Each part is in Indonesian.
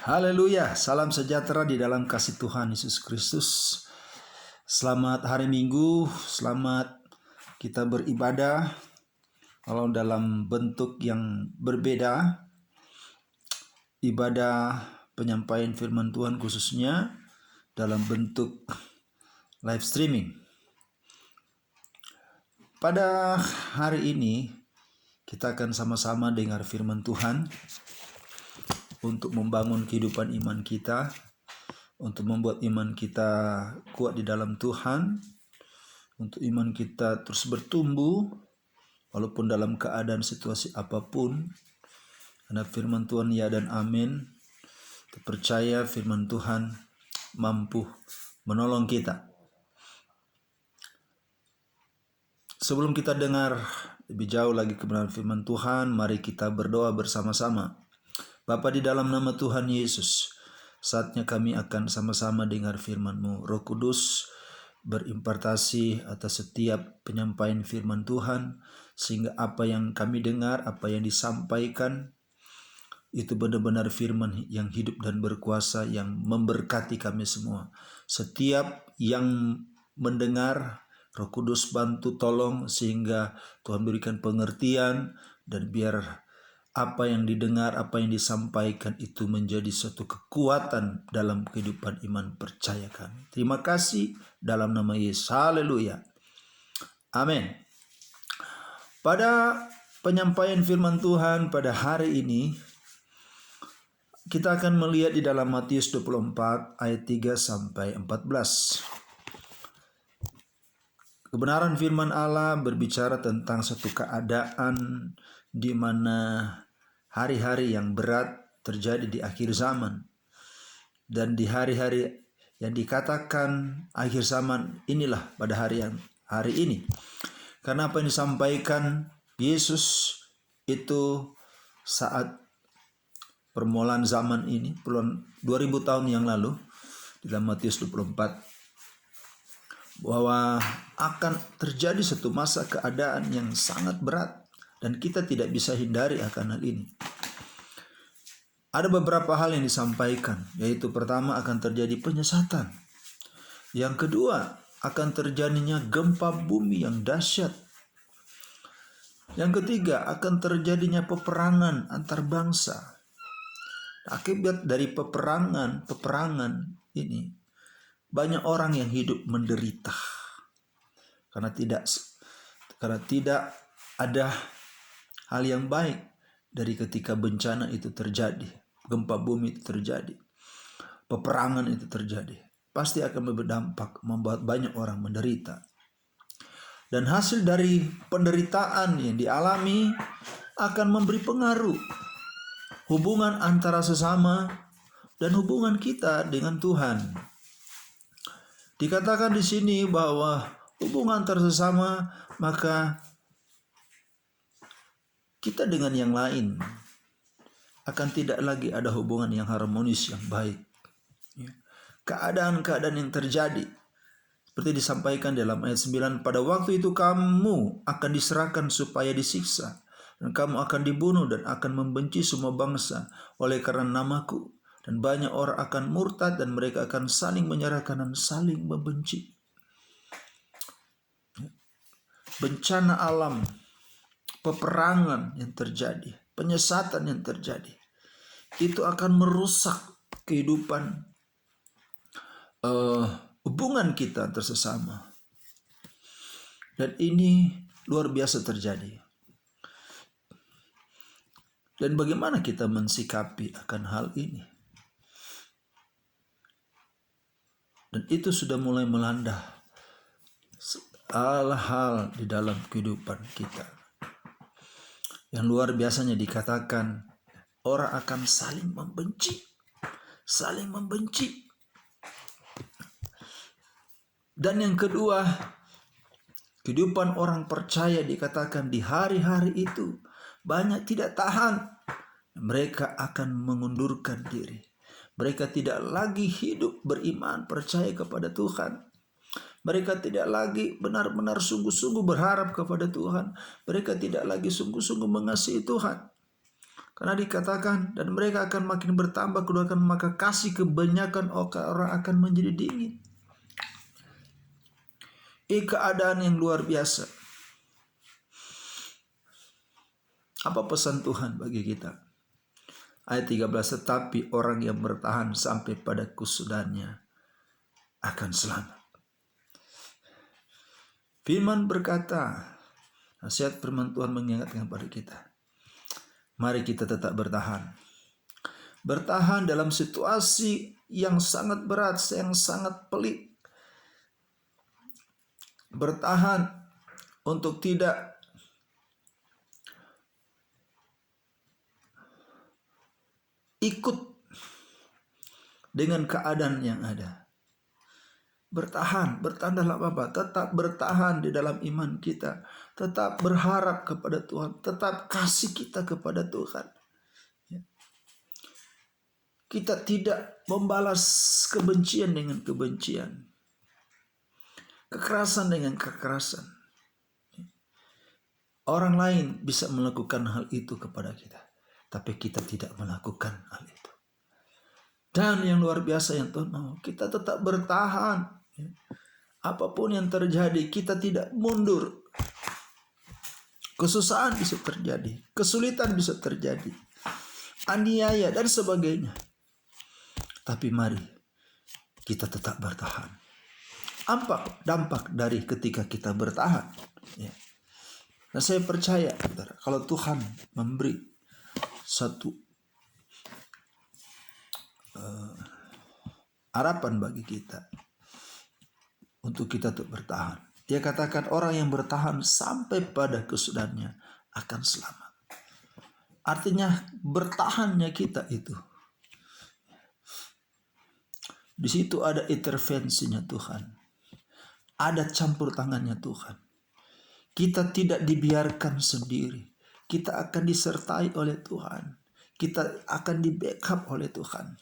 Haleluya, salam sejahtera di dalam kasih Tuhan Yesus Kristus. Selamat hari Minggu, selamat kita beribadah walau dalam bentuk yang berbeda. Ibadah penyampaian firman Tuhan khususnya dalam bentuk live streaming. Pada hari ini kita akan sama-sama dengar firman Tuhan untuk membangun kehidupan iman kita, untuk membuat iman kita kuat di dalam Tuhan, untuk iman kita terus bertumbuh walaupun dalam keadaan situasi apapun. Karena firman Tuhan ya dan amin. Percaya firman Tuhan mampu menolong kita. Sebelum kita dengar lebih jauh lagi kebenaran firman Tuhan, mari kita berdoa bersama-sama. Bapa, di dalam nama Tuhan Yesus, saatnya kami akan sama-sama dengar firman-Mu. Roh Kudus berimpartasi atas setiap penyampaian firman Tuhan, sehingga apa yang kami dengar, apa yang disampaikan, itu benar-benar firman yang hidup dan berkuasa, yang memberkati kami semua. Setiap yang mendengar, Roh Kudus bantu tolong sehingga Tuhan berikan pengertian, dan biar apa yang didengar, apa yang disampaikan itu menjadi suatu kekuatan dalam kehidupan iman percaya kami. Terima kasih dalam nama Yesus. Haleluya. Amin. Pada penyampaian firman Tuhan pada hari ini, kita akan melihat di dalam Matius 24 ayat 3 sampai 14. Kebenaran firman Allah berbicara tentang satu keadaan di mana hari-hari yang berat terjadi di akhir zaman. Dan di hari-hari yang dikatakan akhir zaman inilah pada hari ini. Karena apa yang disampaikan Yesus itu saat permulaan zaman ini, puluhan 2000 tahun yang lalu, dalam Matius 24, bahwa akan terjadi satu masa keadaan yang sangat berat. Dan kita tidak bisa hindari akan hal ini. Ada beberapa hal yang disampaikan, yaitu pertama akan terjadi penyesatan. Yang kedua akan terjadinya gempa bumi yang dahsyat. Yang ketiga akan terjadinya peperangan antar bangsa. Akibat dari peperangan ini, banyak orang yang hidup menderita. Karena tidak ada hal yang baik dari ketika bencana itu terjadi, gempa bumi itu terjadi, peperangan itu terjadi. Pasti akan berdampak membuat banyak orang menderita. Dan hasil dari penderitaan yang dialami akan memberi pengaruh hubungan antara sesama dan hubungan kita dengan Tuhan. Dikatakan di sini bahwa hubungan antar sesama, maka kita dengan yang lain akan tidak lagi ada hubungan yang harmonis, yang baik. Keadaan-keadaan yang terjadi seperti disampaikan dalam ayat 9, pada waktu itu kamu akan diserahkan supaya disiksa, dan kamu akan dibunuh dan akan membenci semua bangsa oleh karena namaku, dan banyak orang akan murtad dan mereka akan saling menyerahkan dan saling membenci. Bencana alam, peperangan yang terjadi, penyesatan yang terjadi, itu akan merusak kehidupan hubungan kita antar sesama. Dan ini luar biasa terjadi. Dan bagaimana kita mensikapi akan hal ini? Dan itu sudah mulai melanda hal-hal di dalam kehidupan kita. Yang luar biasanya dikatakan orang akan saling membenci. Saling membenci. Dan yang kedua, kehidupan orang percaya dikatakan di hari-hari itu banyak tidak tahan. Mereka akan mengundurkan diri. Mereka tidak lagi hidup beriman percaya kepada Tuhan. Mereka tidak lagi benar-benar sungguh-sungguh berharap kepada Tuhan. Mereka tidak lagi sungguh-sungguh mengasihi Tuhan. Karena dikatakan, dan mereka akan makin bertambah kedudukan, maka kasih kebanyakan orang akan menjadi dingin. Ini keadaan yang luar biasa. Apa pesan Tuhan bagi kita? Ayat 13, tetapi orang yang bertahan sampai pada kesudahannya akan selamat. Firman berkata, nasihat firman Tuhan mengingatkan kepada kita, mari kita tetap bertahan. Bertahan dalam situasi yang sangat berat, yang sangat pelik. Bertahan untuk tidak ikut dengan keadaan yang ada. Bertahan dalam apa? Tetap bertahan di dalam iman kita. Tetap berharap kepada Tuhan. Tetap kasih kita kepada Tuhan. Kita tidak membalas kebencian dengan kebencian. Kekerasan dengan kekerasan. Orang lain bisa melakukan hal itu kepada kita. Tapi kita tidak melakukan hal itu. Dan yang luar biasa yang Tuhan mau, kita tetap bertahan. Apapun yang terjadi, kita tidak mundur. Kesusahan bisa terjadi, kesulitan bisa terjadi, aniaya dan sebagainya. Tapi mari kita tetap bertahan. Apa dampak dari ketika kita bertahan? Ya. Nah, saya percaya, saudara, kalau Tuhan memberi satu harapan bagi kita untuk kita untuk bertahan. Dia katakan orang yang bertahan sampai pada kesudahannya akan selamat. Artinya bertahannya kita itu. Di situ ada intervensinya Tuhan. Ada campur tangannya Tuhan. Kita tidak dibiarkan sendiri. Kita akan disertai oleh Tuhan. Kita akan di backup oleh Tuhan.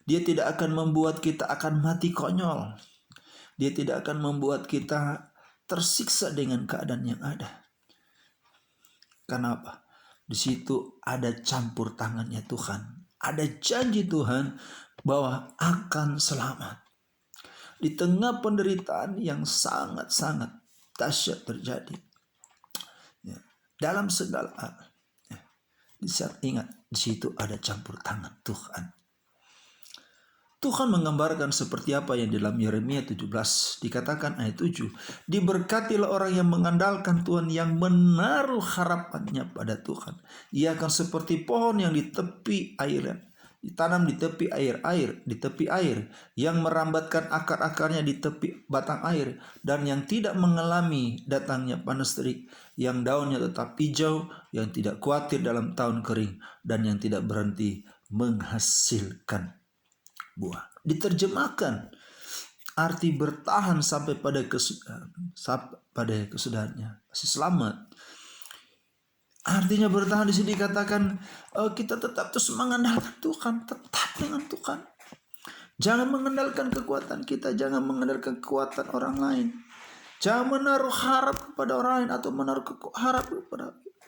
Dia tidak akan membuat kita akan mati konyol. Dia tidak akan membuat kita tersiksa dengan keadaan yang ada. Kenapa? Di situ ada campur tangannya Tuhan. Ada janji Tuhan bahwa akan selamat. Di tengah penderitaan yang sangat-sangat dahsyat terjadi. Ya, dalam segala hal. Ya, di saat ingat, di situ ada campur tangan Tuhan. Tuhan menggambarkan seperti apa yang dalam Yeremia 17 dikatakan ayat 7. Diberkatilah orang yang mengandalkan Tuhan, yang menaruh harapannya pada Tuhan. Ia akan seperti pohon yang di tepi air, ditanam di tepi air, yang merambatkan akar-akarnya di tepi batang air, dan yang tidak mengalami datangnya panas terik, yang daunnya tetap hijau, yang tidak khawatir dalam tahun kering, dan yang tidak berhenti menghasilkan buah. Diterjemahkan arti bertahan sampai pada kesudahannya, masih selamat. Artinya bertahan di sini dikatakan kita tetap terus mengandalkan Tuhan, tetap dengan Tuhan. Jangan mengandalkan kekuatan kita, jangan mengandalkan kekuatan orang lain. Jangan menaruh harap kepada orang lain atau menaruh harap kepada kita.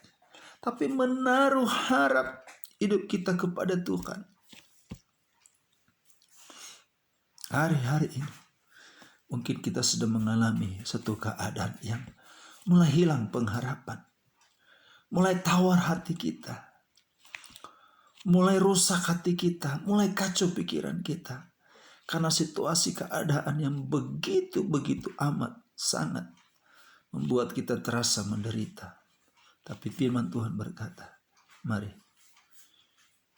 Tapi menaruh harap hidup kita kepada Tuhan. Hari-hari ini mungkin kita sedang mengalami satu keadaan yang mulai hilang pengharapan, mulai tawar hati kita, mulai rusak hati kita, mulai kacau pikiran kita, karena situasi keadaan yang begitu amat sangat membuat kita terasa menderita. Tapi firman Tuhan berkata, mari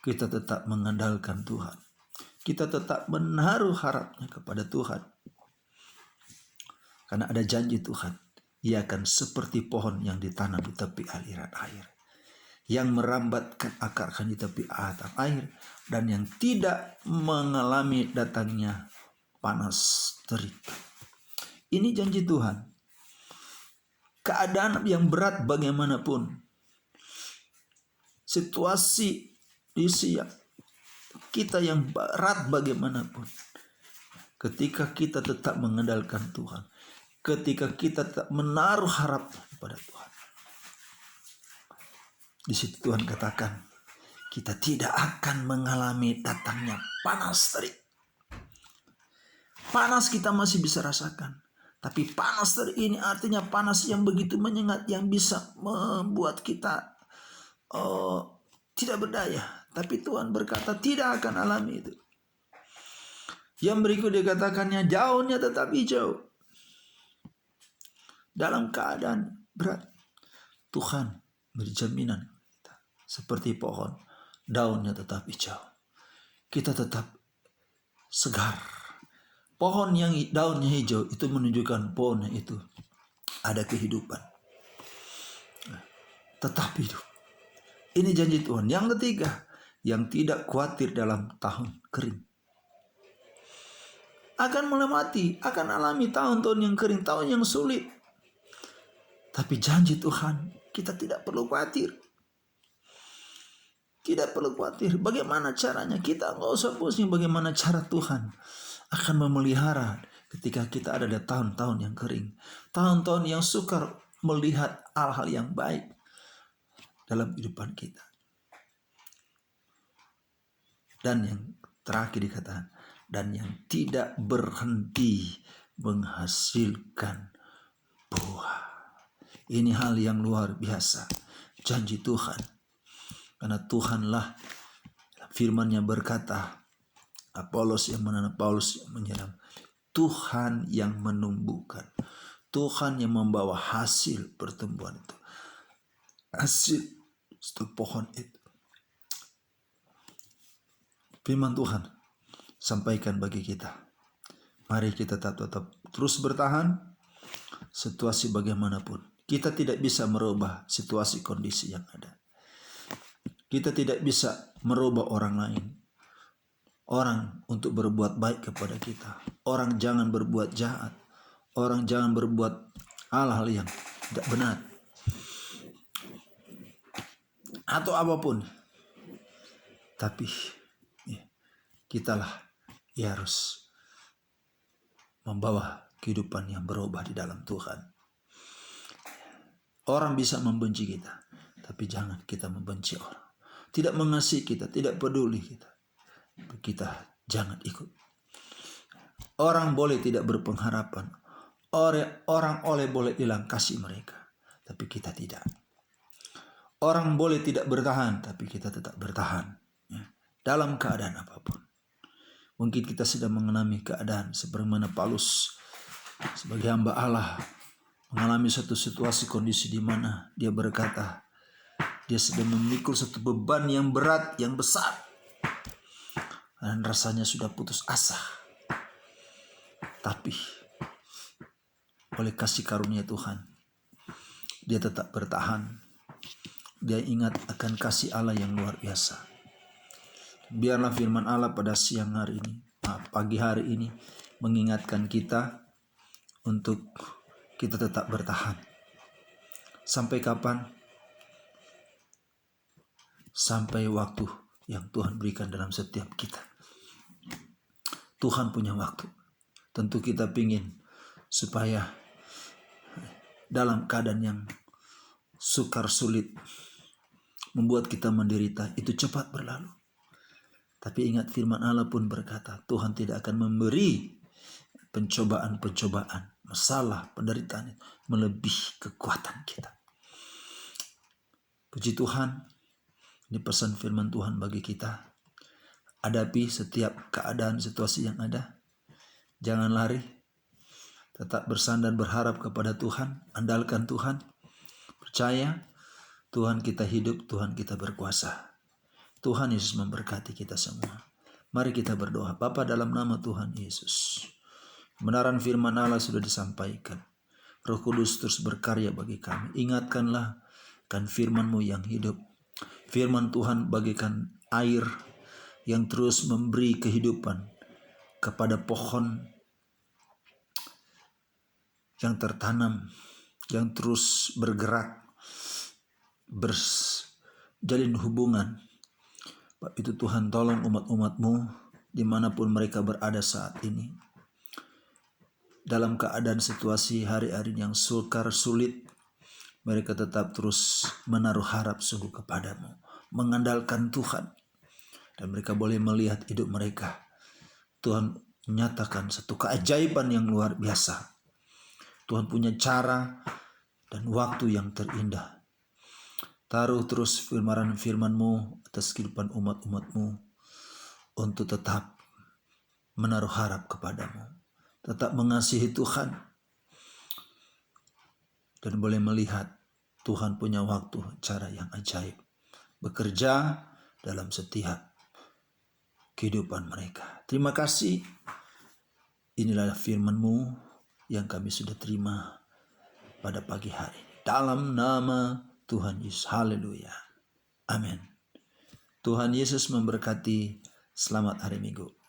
kita tetap mengandalkan Tuhan. Kita tetap menaruh harapnya kepada Tuhan. Karena ada janji Tuhan. Ia akan seperti pohon yang ditanam di tepi aliran air. Yang merambatkan akarnya di tepi air. Dan yang tidak mengalami datangnya panas terik. Ini janji Tuhan. Keadaan yang berat bagaimanapun. Situasi di siang kita yang berat bagaimanapun, ketika kita tetap mengandalkan Tuhan, ketika kita tetap menaruh harap pada Tuhan, di situ Tuhan katakan kita tidak akan mengalami datangnya panas terik. Panas kita masih bisa rasakan. Tapi panas terik ini artinya panas yang begitu menyengat, yang bisa membuat kita tidak berdaya. Tapi Tuhan berkata tidak akan alami itu. Yang berikut dikatakannya, daunnya tetap hijau. Dalam keadaan berat, Tuhan beri jaminan kita. Seperti pohon, daunnya tetap hijau. Kita tetap segar. Pohon yang daunnya hijau itu menunjukkan pohonnya itu ada kehidupan. Tetap hidup. Ini janji Tuhan. Yang ketiga, yang tidak khawatir dalam tahun kering. Akan melewati, akan alami tahun-tahun yang kering, tahun yang sulit. Tapi janji Tuhan, kita tidak perlu khawatir. Tidak perlu khawatir. Bagaimana caranya? Kita nggak usah pusing bagaimana cara Tuhan akan memelihara ketika kita ada di tahun-tahun yang kering. Tahun-tahun yang sukar melihat hal-hal yang baik dalam kehidupan kita. Dan yang terakhir dikatakan, dan yang tidak berhenti menghasilkan buah. Ini hal yang luar biasa. Janji Tuhan. Karena Tuhanlah firman-Nya berkata, Apolos yang menanam, Paulus yang menyiram. Tuhan yang menumbuhkan. Tuhan yang membawa hasil pertumbuhan itu. Hasil itu pohon itu. Firman Tuhan sampaikan bagi kita. Mari kita tetap terus bertahan. Situasi bagaimanapun. Kita tidak bisa merubah situasi kondisi yang ada. Kita tidak bisa merubah orang lain. Orang untuk berbuat baik kepada kita. Orang jangan berbuat jahat. Orang jangan berbuat hal-hal yang tidak benar. Atau apapun. Tapi kitalah yang harus membawa kehidupan yang berubah di dalam Tuhan. Orang bisa membenci kita. Tapi jangan kita membenci orang. Tidak mengasihi kita, tidak peduli kita. Kita jangan ikut. Orang boleh tidak berpengharapan. Orang boleh hilang kasih mereka. Tapi kita tidak. Orang boleh tidak bertahan. Tapi kita tetap bertahan. Ya. Dalam keadaan apapun. Mungkin kita sedang mengalami keadaan sebagaimana Paulus sebagai hamba Allah mengalami satu situasi kondisi di mana dia berkata dia sedang memikul satu beban yang berat, yang besar. Dan rasanya sudah putus asa. Tapi oleh kasih karunia Tuhan, dia tetap bertahan. Dia ingat akan kasih Allah yang luar biasa. Biarlah firman Allah pada siang hari ini, pagi hari ini, mengingatkan kita untuk kita tetap bertahan. Sampai kapan? Sampai waktu yang Tuhan berikan dalam setiap kita. Tuhan punya waktu. Tentu kita ingin supaya dalam keadaan yang sukar sulit membuat kita menderita itu cepat berlalu. Tapi ingat firman Allah pun berkata, Tuhan tidak akan memberi pencobaan-pencobaan, masalah, penderitaan melebihi kekuatan kita. Puji Tuhan, ini pesan firman Tuhan bagi kita. Hadapi setiap keadaan situasi yang ada. Jangan lari. Tetap bersandar berharap kepada Tuhan. Andalkan Tuhan. Percaya Tuhan kita hidup, Tuhan kita berkuasa. Tuhan Yesus memberkati kita semua. Mari kita berdoa. Bapa, dalam nama Tuhan Yesus, kebenaran firman Allah sudah disampaikan. Roh Kudus terus berkarya bagi kami. Ingatkanlah kan firman-Mu yang hidup. Firman Tuhan bagikan air yang terus memberi kehidupan kepada pohon yang tertanam, yang terus bergerak, berjalin hubungan. Itu Tuhan, tolong umat-umat-Mu dimanapun mereka berada saat ini. Dalam keadaan situasi hari-hari yang sukar sulit, mereka tetap terus menaruh harap sungguh kepadamu. mengandalkan Tuhan. Dan mereka boleh melihat hidup mereka. Tuhan menyatakan satu keajaiban yang luar biasa. Tuhan punya cara dan waktu yang terindah. Taruh terus firman-Mu atas kehidupan umat-umat-Mu untuk tetap menaruh harap kepadamu. Tetap mengasihi Tuhan. Dan boleh melihat Tuhan punya waktu, cara yang ajaib. Bekerja dalam setiap kehidupan mereka. Terima kasih. Inilah firman-Mu yang kami sudah terima pada pagi hari ini. Dalam nama Tuhan Yesus. Haleluya. Amin. Tuhan Yesus memberkati. Selamat hari Minggu.